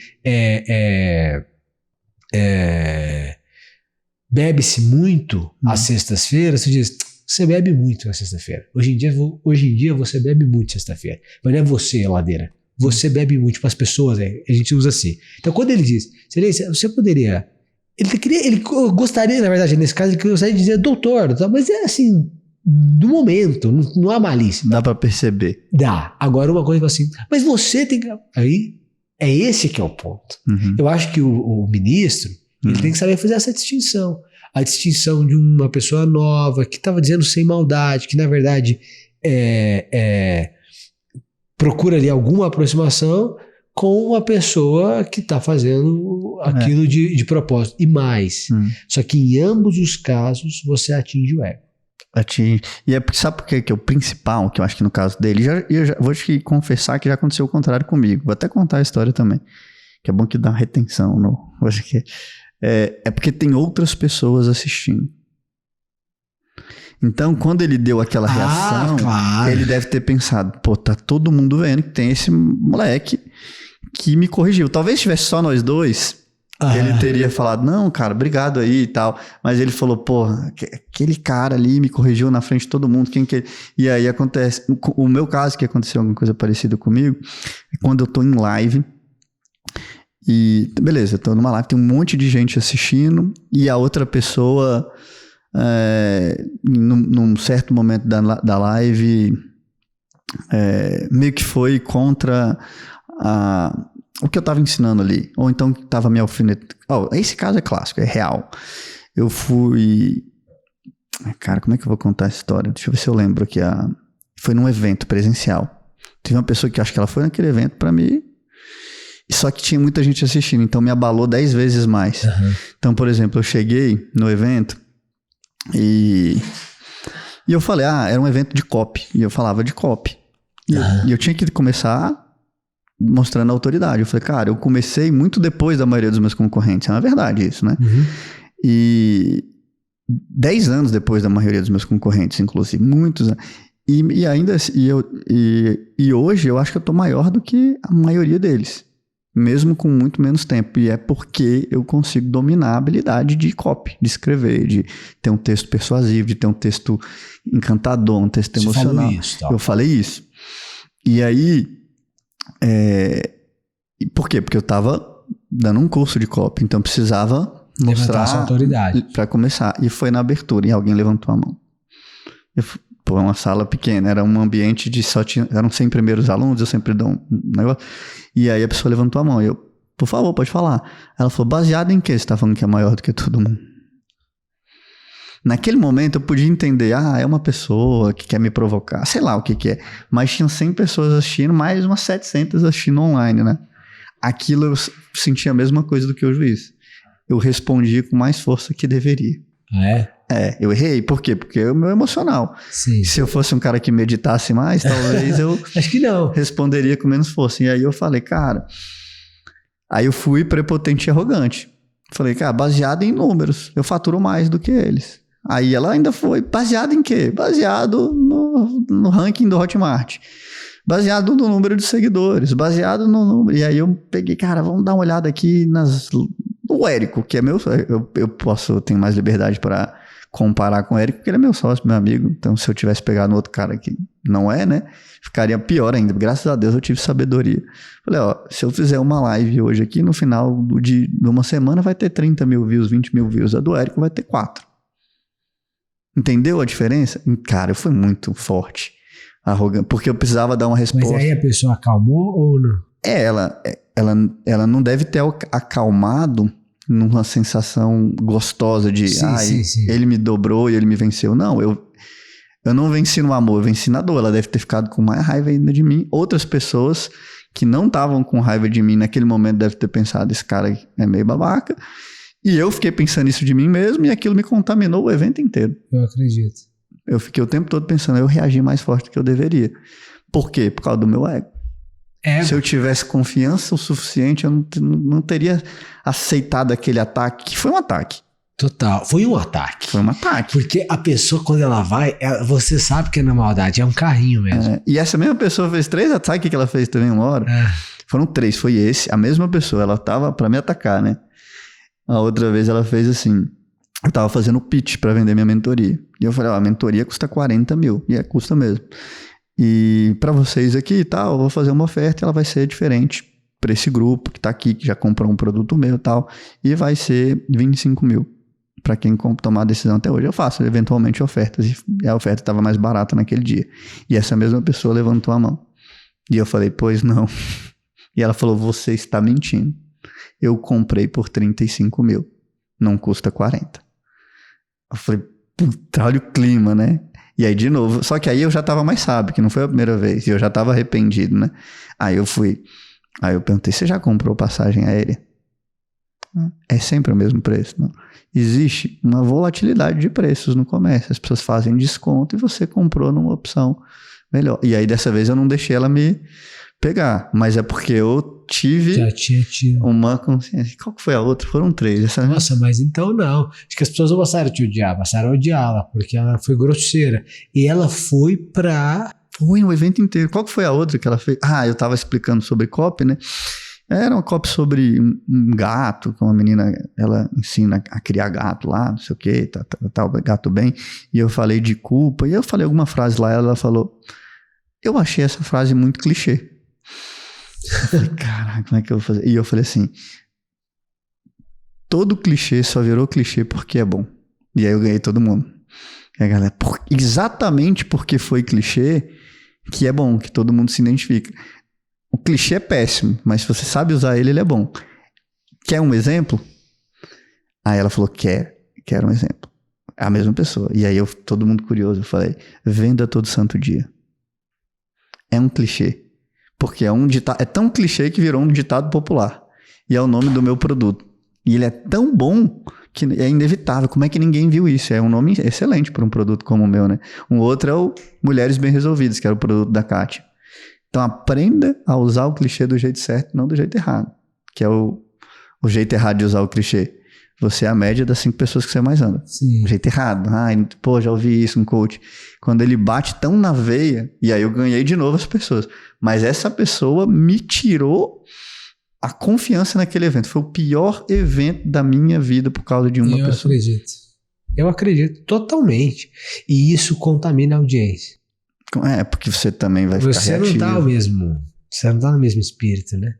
bebe-se muito às sextas-feiras, você diz, você bebe muito na sexta-feira. Hoje em dia você bebe muito sexta-feira. Mas não é você, ladeira. Você bebe muito para as pessoas, a gente usa assim. Então, quando ele diz, excelência, você poderia... Ele gostaria, na verdade, nesse caso, ele gostaria de dizer doutor, mas é assim... do momento, não há malícia. Dá pra perceber. Dá. Agora uma coisa assim, mas você tem que... Aí, é esse que é o ponto. Eu acho que o ministro, ele tem que saber fazer essa distinção. A distinção de uma pessoa nova, que estava dizendo sem maldade, que na verdade procura ali alguma aproximação com uma pessoa que está fazendo aquilo de propósito. E mais, só que em ambos os casos você atinge o ego. E sabe por que é o principal, que eu acho que no caso dele, eu já vou te confessar que já aconteceu o contrário comigo. Vou até contar a história também, que é bom que dá uma retenção. É porque tem outras pessoas assistindo. Então, quando ele deu aquela reação, claro. ele deve ter pensado, pô, tá todo mundo vendo que tem esse moleque que me corrigiu. Talvez tivesse só nós dois, ele teria falado, não, cara, obrigado aí e tal. Mas ele falou, pô, aquele cara ali me corrigiu na frente de todo mundo. E aí acontece, o meu caso que aconteceu alguma coisa parecida comigo, é quando eu tô em live. E beleza, eu tô numa live, tem um monte de gente assistindo e a outra pessoa, num certo momento da live, meio que foi contra o que eu tava ensinando ali. Ou então tava me alfinetando. Esse caso é clássico, é real. Eu fui... Cara, como é que eu vou contar essa história? Deixa eu ver se eu lembro aqui. Foi num evento presencial. Teve uma pessoa que acho que ela foi naquele evento pra mim. Só que tinha muita gente assistindo, então me abalou 10 vezes mais. Uhum. Então, por exemplo, eu cheguei no evento e eu falei, era um evento de copy. E eu falava de copy. E eu tinha que começar mostrando a autoridade. Eu falei, cara, eu comecei muito depois da maioria dos meus concorrentes. É uma verdade isso, né? Uhum. E 10 anos depois da maioria dos meus concorrentes, inclusive. Muitos anos. E ainda e hoje eu acho que eu tô maior do que a maioria deles. Mesmo com muito menos tempo. E é porque eu consigo dominar a habilidade de copy, de escrever, de ter um texto persuasivo, de ter um texto encantador, um texto emocional. Eu falei isso. E aí, por quê? Porque eu tava dando um curso de copy, então eu precisava mostrar sua autoridade para começar. E foi na abertura, e alguém levantou a mão. Pô, uma sala pequena, era um ambiente de eram 100 primeiros alunos, eu sempre dou um negócio. E aí a pessoa levantou a mão, e eu, por favor, pode falar. Ela falou, baseado em que você tá falando que é maior do que todo mundo? Naquele momento eu podia entender, é uma pessoa que quer me provocar, sei lá o que é. Mas tinham 100 pessoas assistindo, mais umas 700 assistindo online, né? Aquilo eu sentia a mesma coisa do que o juiz. Eu respondia com mais força que deveria. Eu errei. Por quê? Porque é o meu emocional. Sim. Se eu fosse um cara que meditasse mais, talvez eu acho que não. Responderia com menos força. E aí eu falei, cara... Aí eu fui prepotente e arrogante. Falei, cara, baseado em números. Eu faturo mais do que eles. Aí ela ainda foi, baseado em quê? Baseado no ranking do Hotmart. Baseado no número de seguidores. Baseado no número... E aí eu peguei, cara, vamos dar uma olhada aqui o Érico, que é meu... Eu tenho mais liberdade para comparar com o Érico, porque ele é meu sócio, meu amigo. Então, se eu tivesse pegado no outro cara que não é, né? Ficaria pior ainda. Graças a Deus eu tive sabedoria. Falei, se eu fizer uma live hoje aqui, no final de uma semana vai ter 30 mil views, 20 mil views. A do Érico vai ter 4. Entendeu a diferença? Cara, eu fui muito forte. Arrogante, porque eu precisava dar uma resposta. Mas aí a pessoa acalmou ou não? Ela não deve ter acalmado numa sensação gostosa de sim. Ele me dobrou e ele me venceu. Não, eu não venci no amor, eu venci na dor. Ela deve ter ficado com mais raiva ainda de mim. Outras pessoas que não estavam com raiva de mim naquele momento devem ter pensado, esse cara é meio babaca. E eu fiquei pensando isso de mim mesmo e aquilo me contaminou o evento inteiro. Eu acredito. Eu fiquei o tempo todo pensando, eu reagi mais forte do que eu deveria. Por quê? Por causa do meu ego. Se eu tivesse confiança o suficiente, eu não teria aceitado aquele ataque, que foi um ataque. Total. Foi um ataque. Foi um ataque. Porque a pessoa, quando ela vai, você sabe que é na maldade, é um carrinho mesmo. E essa mesma pessoa fez 3 ataques. Sabe o que ela fez também uma hora? Foram 3, foi esse. A mesma pessoa, ela tava pra me atacar, né? A outra vez ela fez assim, eu tava fazendo pitch pra vender minha mentoria. E eu falei, a mentoria custa 40 mil. E custa mesmo. E para vocês aqui e tal, eu vou fazer uma oferta e ela vai ser diferente para esse grupo que tá aqui, que já comprou um produto meu e tal, e vai ser 25 mil para quem tomar a decisão até hoje. Eu faço eventualmente ofertas e a oferta estava mais barata naquele dia. E essa mesma pessoa levantou a mão. E eu falei, pois não. E ela falou, você está mentindo. Eu comprei por 35 mil. Não custa 40. Eu falei, puta, olha o clima, né? E aí, de novo, só que aí eu já tava mais sábio, que não foi a primeira vez, e eu já tava arrependido, né? Aí eu perguntei, você já comprou passagem aérea? É sempre o mesmo preço, não? Existe uma volatilidade de preços no comércio, as pessoas fazem desconto e você comprou numa opção melhor. E aí, dessa vez, eu não deixei ela me pegar. Mas é porque eu tive Já tinha tido. uma consciência. Qual que foi a outra? Foram 3. Essa... Nossa, mas então não. Acho que as pessoas não passaram a te odiar, passaram a odiá-la, porque ela foi grosseira. E ela foi pra... Foi no evento inteiro. Qual que foi a outra que ela fez? Ah, eu tava explicando sobre copy, né? Era uma copy sobre um gato, que uma menina, ela ensina a criar gato lá, não sei o que, tá o gato bem. E eu falei de culpa, e eu falei alguma frase lá, ela falou, eu achei essa frase muito clichê. Eu falei, caraca, como é que eu vou fazer? E eu falei assim, todo clichê só virou clichê porque é bom. E aí eu ganhei todo mundo. E a galera, exatamente porque foi clichê, que é bom, que todo mundo se identifica. O clichê é péssimo, mas se você sabe usar ele, ele é bom. Quer um exemplo? Aí ela falou, quero um exemplo. É a mesma pessoa. E aí todo mundo curioso, eu falei, venda todo santo dia. É um clichê. Porque é um ditado, é tão clichê que virou um ditado popular. E é o nome do meu produto. E ele é tão bom que é inevitável. Como é que ninguém viu isso? É um nome excelente para um produto como o meu, né? Um outro é o Mulheres Bem Resolvidas, que era o produto da Kátia. Então aprenda a usar o clichê do jeito certo, não do jeito errado. Que é o jeito errado de usar o clichê. Você é a média das 5 pessoas que você mais anda. Sim. O jeito errado. Ai, pô, já ouvi isso, um coach. Quando ele bate tão na veia, e aí eu ganhei de novo as pessoas. Mas essa pessoa me tirou a confiança naquele evento. Foi o pior evento da minha vida por causa de uma pessoa. Eu acredito totalmente. E isso contamina a audiência. É, porque você também vai ficar reativo. Você não tá no mesmo espírito, né?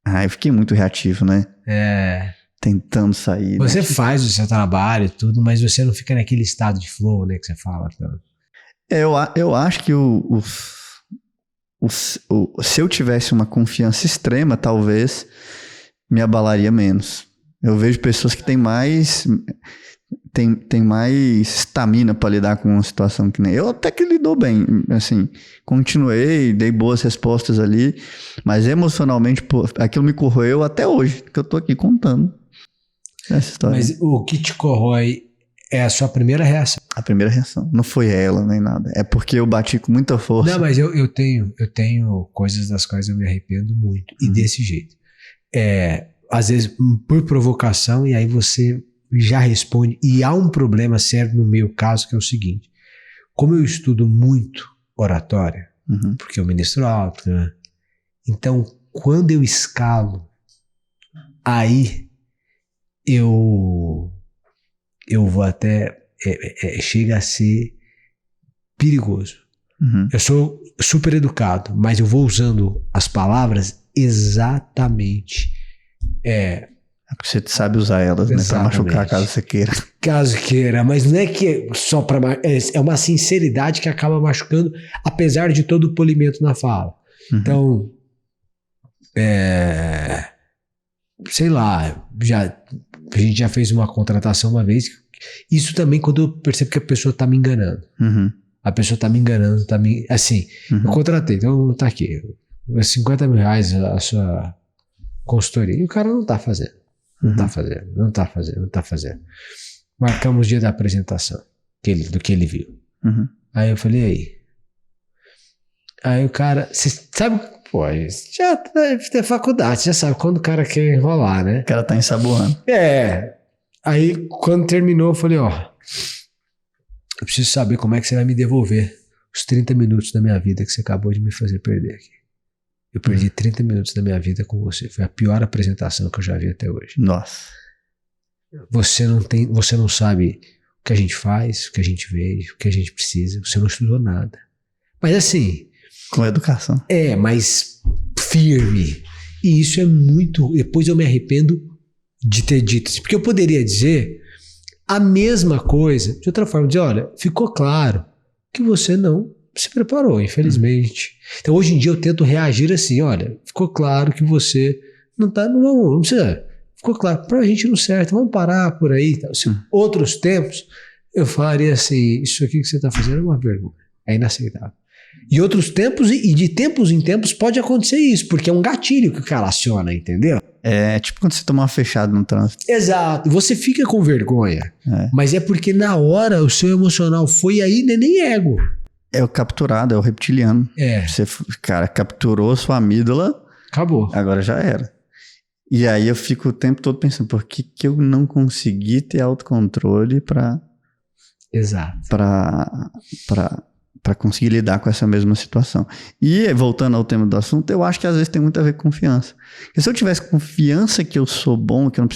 Ah, eu fiquei muito reativo, né? É. Tentando sair. Você faz o seu trabalho e tudo, mas você não fica naquele estado de flow, né, que você fala. Então. Eu acho que se eu tivesse uma confiança extrema, talvez me abalaria menos. Eu vejo pessoas que têm mais estamina para lidar com uma situação que nem eu, até que lidou bem, assim, continuei, dei boas respostas ali, mas emocionalmente, pô, aquilo me corroeu até hoje, que eu tô aqui contando essa história. Mas o que te corrói é a sua primeira reação. A primeira reação, não foi ela nem nada, é porque eu bati com muita força. Não, mas eu tenho coisas das quais eu me arrependo muito, e desse jeito. Às vezes por provocação, e aí você já responde, e há um problema sério no meu caso, que é o seguinte: como eu estudo muito oratória, porque eu ministro aula, né? Então quando eu escalo, aí eu vou até chega a ser perigoso. Eu sou super educado, mas eu vou usando as palavras exatamente porque você sabe usar elas, né, pra machucar caso você queira. Caso queira, mas não é que é só pra... É uma sinceridade que acaba machucando, apesar de todo o polimento na fala. Então, sei lá, a gente já fez uma contratação uma vez. Isso também quando eu percebo que a pessoa tá me enganando. A pessoa tá me enganando, assim, eu contratei, então tá aqui, R$50 mil a sua consultoria, e o cara não tá fazendo. Não tá fazendo. Marcamos o dia da apresentação do que ele viu. Aí eu falei, aí o cara, você sabe, pô, já deve ter faculdade, já sabe quando o cara quer enrolar, né? O cara tá ensaboando. Aí quando terminou eu falei, eu preciso saber como é que você vai me devolver os 30 minutos da minha vida que você acabou de me fazer perder aqui. Eu perdi 30 minutos da minha vida com você. Foi a pior apresentação que eu já vi até hoje. Nossa. Você não sabe o que a gente faz, o que a gente vê, o que a gente precisa. Você não estudou nada. Mas assim... Com educação. Mas firme. E isso é muito... Depois eu me arrependo de ter dito isso. Porque eu poderia dizer a mesma coisa de outra forma. Dizer, olha, ficou claro que você não se preparou, infelizmente. Então hoje em dia eu tento reagir assim, olha, ficou claro que você não precisa, ficou claro, pra gente não serve, vamos parar por aí. Outros tempos eu falaria assim, isso aqui que você tá fazendo é uma vergonha, é inaceitável. E outros tempos, e de tempos em tempos pode acontecer isso, porque é um gatilho que o cara aciona, entendeu? É tipo quando você toma uma fechada no trânsito. Exato, você fica com vergonha, mas é porque na hora o seu emocional foi aí, nem ego. É o capturado, é o reptiliano. Você, cara, capturou sua amígdala. Acabou. Agora já era. E aí eu fico o tempo todo pensando, por que eu não consegui ter autocontrole pra conseguir lidar com essa mesma situação. E voltando ao tema do assunto, eu acho que às vezes tem muito a ver com confiança. Porque se eu tivesse confiança que eu sou bom, que eu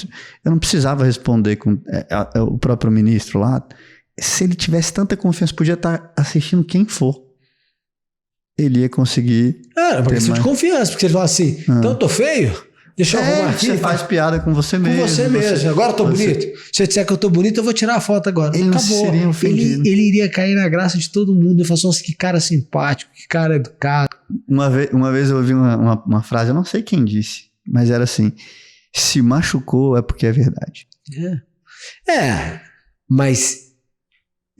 não precisava responder com o próprio ministro lá, se ele tivesse tanta confiança, podia estar assistindo quem for. Ele ia conseguir... Uma questão de confiança, porque você fala assim, então eu tô feio? Deixa eu arrumar aqui. Você faz piada com você mesmo. Com você mesmo. Agora eu tô bonito. Se eu disser que eu tô bonito, eu vou tirar a foto agora. Ele acabou. Não seria ofendido. Ele iria cair na graça de todo mundo. Ele falou, nossa, que cara simpático, que cara educado. Uma vez eu ouvi uma frase, eu não sei quem disse, mas era assim, se machucou é porque é verdade. Mas...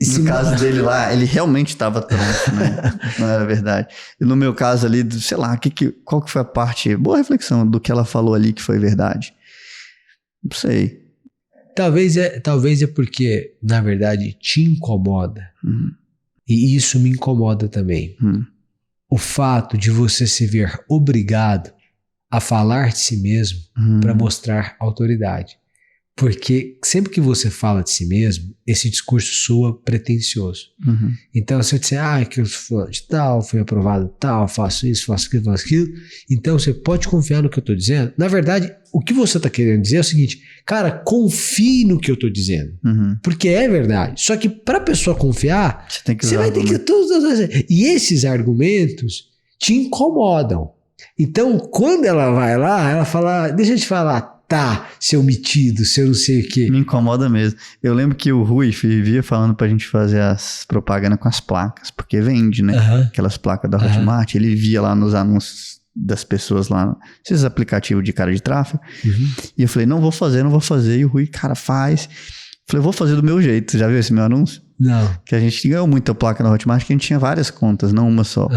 No caso dele lá, ele realmente estava tronco, né? Não era verdade. E no meu caso ali, sei lá, qual que foi a parte... Boa reflexão do que ela falou ali que foi verdade. Não sei. Talvez é porque, na verdade, te incomoda. E isso me incomoda também. O fato de você se ver obrigado a falar de si mesmo para mostrar autoridade. Porque sempre que você fala de si mesmo, esse discurso soa pretensioso. Então, se eu disser, que eu sou de tal, fui aprovado tal, faço isso, faço aquilo, então você pode confiar no que eu estou dizendo. Na verdade, o que você está querendo dizer é o seguinte, cara, confie no que eu estou dizendo. Porque é verdade. Só que para a pessoa confiar, você vai ter que... E esses argumentos te incomodam. Então, quando ela vai lá, ela fala, deixa eu te falar, tá, seu metido, seu não sei o quê. Me incomoda mesmo. Eu lembro que o Rui vivia falando pra gente fazer as propagandas com as placas, porque vende, né? Aquelas placas da Hotmart, ele via lá nos anúncios das pessoas lá, esses aplicativos de cara de tráfego, e eu falei, não vou fazer, e o Rui, cara, faz. Eu falei, vou fazer do meu jeito. Você já viu esse meu anúncio? Não. Que a gente ganhou muita placa na Hotmart, que a gente tinha várias contas, não uma só.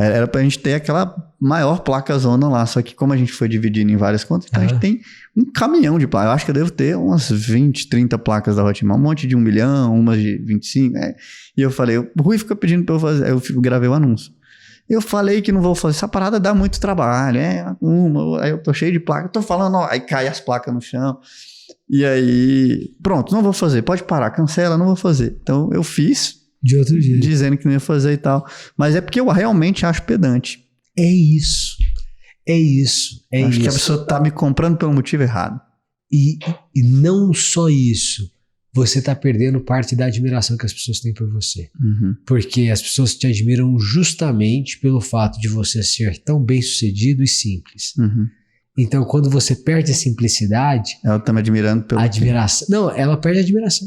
Era pra gente ter aquela maior placa zona lá, só que como a gente foi dividindo em várias contas, então a gente tem um caminhão de placas. Eu acho que eu devo ter umas 20, 30 placas da Hotmart, um monte de 1 milhão, umas de 25, E eu falei, o Rui fica pedindo pra eu fazer, aí eu gravei o anúncio. Eu falei que não vou fazer, essa parada dá muito trabalho, aí eu tô cheio de placa, tô falando, aí cai as placas no chão, e aí, pronto, não vou fazer, pode parar, cancela, não vou fazer. Então eu fiz, de outro jeito. Dizendo que não ia fazer e tal. Mas é porque eu realmente acho pedante. É isso. Acho que a pessoa tá me comprando pelo motivo errado. E não só isso. Você tá perdendo parte da admiração que as pessoas têm por você. Porque as pessoas te admiram justamente pelo fato de você ser tão bem sucedido e simples. Então, quando você perde a simplicidade... Ela tá me admirando pelo... Admiração. Não, ela perde a admiração.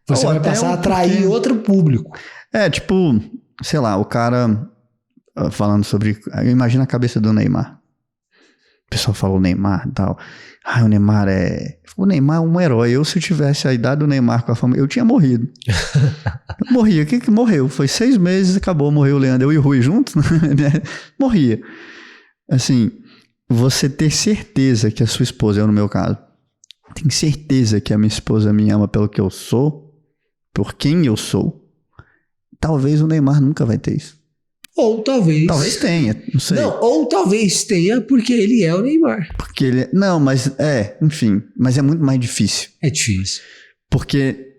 Você vai passar a atrair outro público. Tipo, sei lá, o cara falando sobre... Imagina a cabeça do Neymar. O pessoal falou Neymar e tal. O Neymar é um herói. Se eu tivesse a idade do Neymar com a fama, eu tinha morrido. Eu morria. O que morreu? Foi 6 meses, acabou, morreu o Leandro. Eu e o Rui juntos, né? Morria. Assim, você ter certeza que a sua esposa, eu no meu caso, tenho certeza que a minha esposa me ama pelo que eu sou, por quem eu sou, talvez o Neymar nunca vai ter isso. Ou talvez... Talvez tenha, não sei. Não, ou talvez tenha porque ele é o Neymar. Porque ele... Não, mas enfim, mas é muito mais difícil. É difícil. Porque,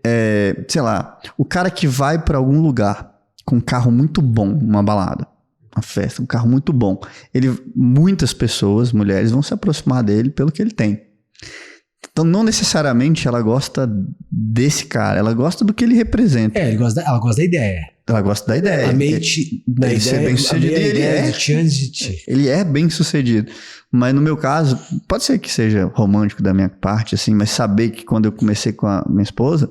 sei lá, o cara que vai pra algum lugar com um carro muito bom, uma balada, uma festa, um carro muito bom, muitas pessoas, mulheres, vão se aproximar dele pelo que ele tem. Então, não necessariamente ela gosta desse cara, ela gosta do que ele representa. Ela gosta da ideia. Ela gosta da ideia. A mente da ideia, ser bem sucedido. Ele é bem sucedido. Mas no meu caso, pode ser que seja romântico da minha parte, assim, mas saber que quando eu comecei com a minha esposa,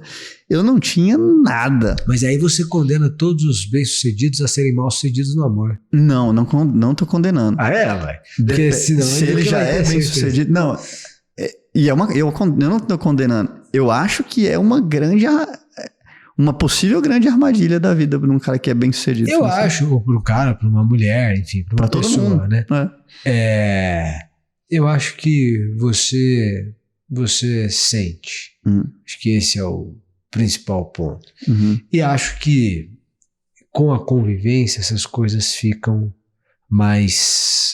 eu não tinha nada. Mas aí você condena todos os bem-sucedidos a serem mal-sucedidos no amor. Não tô condenando. Vai? Porque senão se ele já é bem-sucedido... Não... eu não estou condenando. Eu acho que é uma possível grande armadilha da vida para um cara que é bem sucedido. Eu acho, ou para um cara, para uma mulher, enfim, para uma pessoa, todo mundo, né? Eu acho que você sente. Acho que esse é o principal ponto. E acho que com a convivência essas coisas ficam mais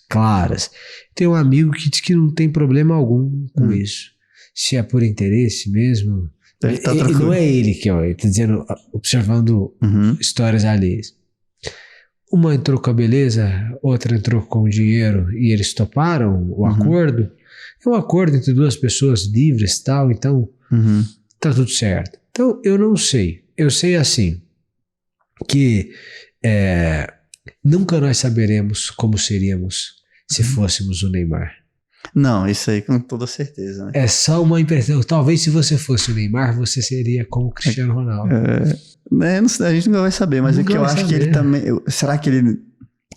claras. Tem um amigo que diz que não tem problema algum com isso. Se é por interesse mesmo, não é ele que ele está dizendo, observando histórias alheias. Uma entrou com a beleza, outra entrou com o dinheiro e eles toparam o acordo. É um acordo entre duas pessoas livres e tal, então tá tudo certo. Então eu não sei. Eu sei assim, que nunca nós saberemos como seríamos se fôssemos o Neymar. Não, isso aí com toda certeza. Né? É só uma impressão. Talvez se você fosse o Neymar, você seria como o Cristiano Ronaldo. A gente nunca vai saber, mas nunca é que eu acho saber. Que ele também... será que ele...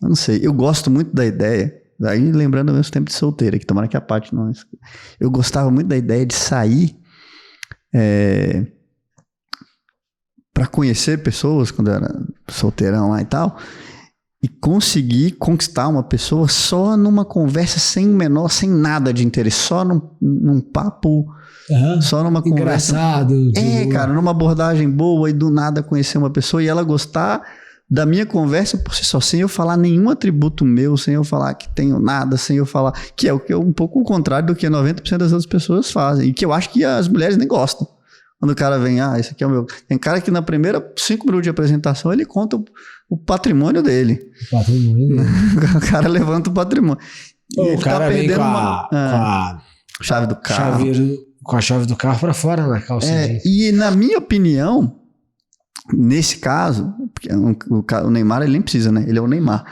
Eu não sei. Eu gosto muito da ideia, aí lembrando ao mesmo tempo de solteira, que tomara que a Paty não... Eu gostava muito da ideia de sair para conhecer pessoas, quando eu era solteirão lá e tal... E conseguir conquistar uma pessoa só numa conversa sem nada de interesse, só num papo, só numa conversa. Engraçado. Cara, numa abordagem boa e do nada conhecer uma pessoa e ela gostar da minha conversa por si só, sem eu falar nenhum atributo meu, sem eu falar que tenho nada, sem eu falar... Que é um pouco o contrário do que 90% das outras pessoas fazem e que eu acho que as mulheres nem gostam. Quando o cara vem, esse aqui é o meu... Tem cara que na primeira 5 minutos de apresentação ele conta o patrimônio dele. O patrimônio dele. O cara levanta o patrimônio. O cara vem com a chave do carro. Com a chave do carro pra fora na calça. E na minha opinião, nesse caso, porque o Neymar ele nem precisa, né? Ele é o Neymar.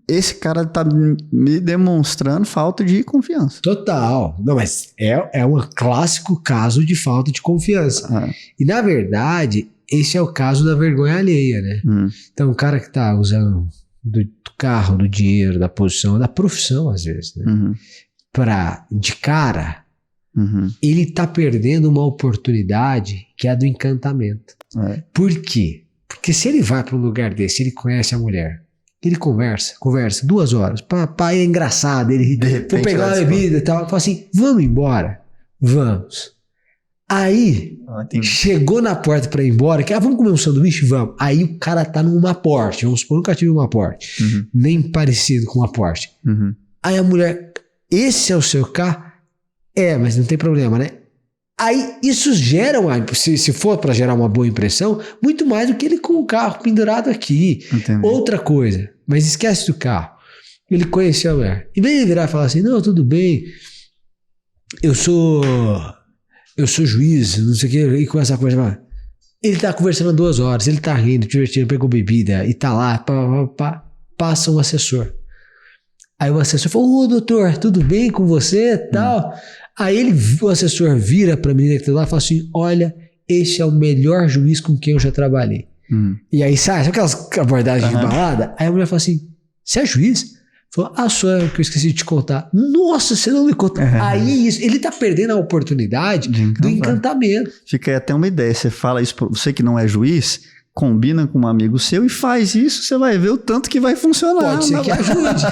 Esse cara tá me demonstrando falta de confiança. Total. Não, mas é um clássico caso de falta de confiança. E na verdade, esse é o caso da vergonha alheia, né? Então o cara que tá usando do carro, do dinheiro, da posição, da profissão às vezes, né? De cara, ele tá perdendo uma oportunidade que é a do encantamento. Por quê? Porque se ele vai para um lugar desse, ele conhece a mulher, ele conversa 2 horas, papai é engraçado, ele vou pegar uma bebida e tal, fala assim, vamos embora, vamos. Aí, chegou na porta para ir embora, que vamos comer um sanduíche, vamos. Aí o cara tá numa Porsche, vamos supor, nunca tive uma Porsche, nem parecido com uma Porsche. Aí a mulher, esse é o seu carro? Mas não tem problema, né? Aí isso gera, se for para gerar uma boa impressão, muito mais do que ele com o carro pendurado aqui. Entendi. Outra coisa, mas esquece do carro. Ele conheceu a mulher. Em vez de virar e falar assim, não, tudo bem, eu sou juiz, não sei o que, e começa a conversar. Ele tá conversando 2 horas, ele tá rindo, divertindo, pegou bebida e tá lá, passa um assessor. Aí o assessor falou, doutor, tudo bem com você e tal? Aí o assessor vira pra menina que tá lá e fala assim, olha, esse é o melhor juiz com quem eu já trabalhei. E aí sabe aquelas abordagens de balada? Aí a mulher fala assim, você é juiz? Falou, sou eu que eu esqueci de te contar. Nossa, você não me contou. Aí ele tá perdendo a oportunidade do encantamento. Fica aí até uma ideia, você fala isso pra você que não é juiz, combina com um amigo seu e faz isso, você vai ver o tanto que vai funcionar. Pode ser que ajude.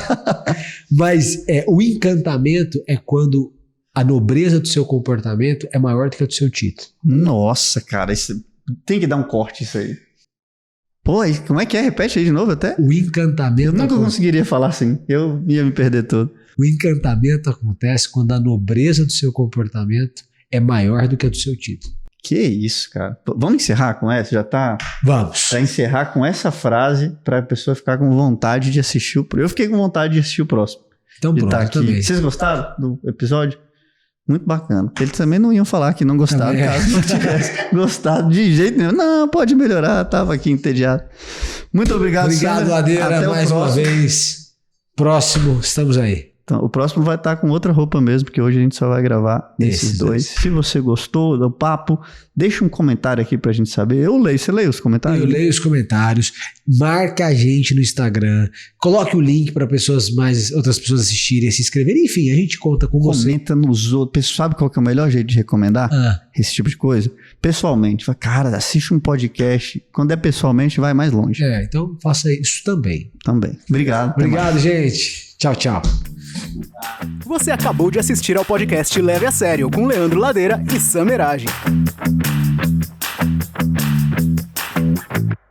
Mas o encantamento é quando a nobreza do seu comportamento é maior do que a do seu título. Nossa, cara, isso, tem que dar um corte isso aí. Pô, como é que é? Repete aí de novo até. O encantamento... Eu nunca conseguiria falar assim, eu ia me perder todo. O encantamento acontece quando a nobreza do seu comportamento é maior do que a do seu título. Que isso, cara. Vamos encerrar com essa? Já tá... Vamos. Pra encerrar com essa frase, pra pessoa ficar com vontade de assistir o... Eu fiquei com vontade de assistir o próximo. Então pronto, tá também. Vocês gostaram do episódio? Muito bacana. Eles também não iam falar que não gostaram, caso não tivesse gostado de jeito nenhum. Não, pode melhorar, tava aqui entediado. Muito obrigado, Obrigado, Ladeira, mais uma vez. Próximo, estamos aí. Então, o próximo vai estar com outra roupa mesmo, porque hoje a gente só vai gravar esses dois. Se você gostou do papo, deixa um comentário aqui pra gente saber. Eu leio, você lê os comentários? Eu leio os comentários, marca a gente no Instagram, coloque o link para outras pessoas assistirem, se inscreverem, enfim, a gente conta com você. Comenta nos outros. Sabe qual que é o melhor jeito de recomendar esse tipo de coisa? Pessoalmente. Cara, assiste um podcast. Quando é pessoalmente, vai mais longe. Então faça isso também. Obrigado. Obrigado, gente. Tchau, tchau. Você acabou de assistir ao podcast Leve a Sério com Leandro Ladeira e Sam Erage.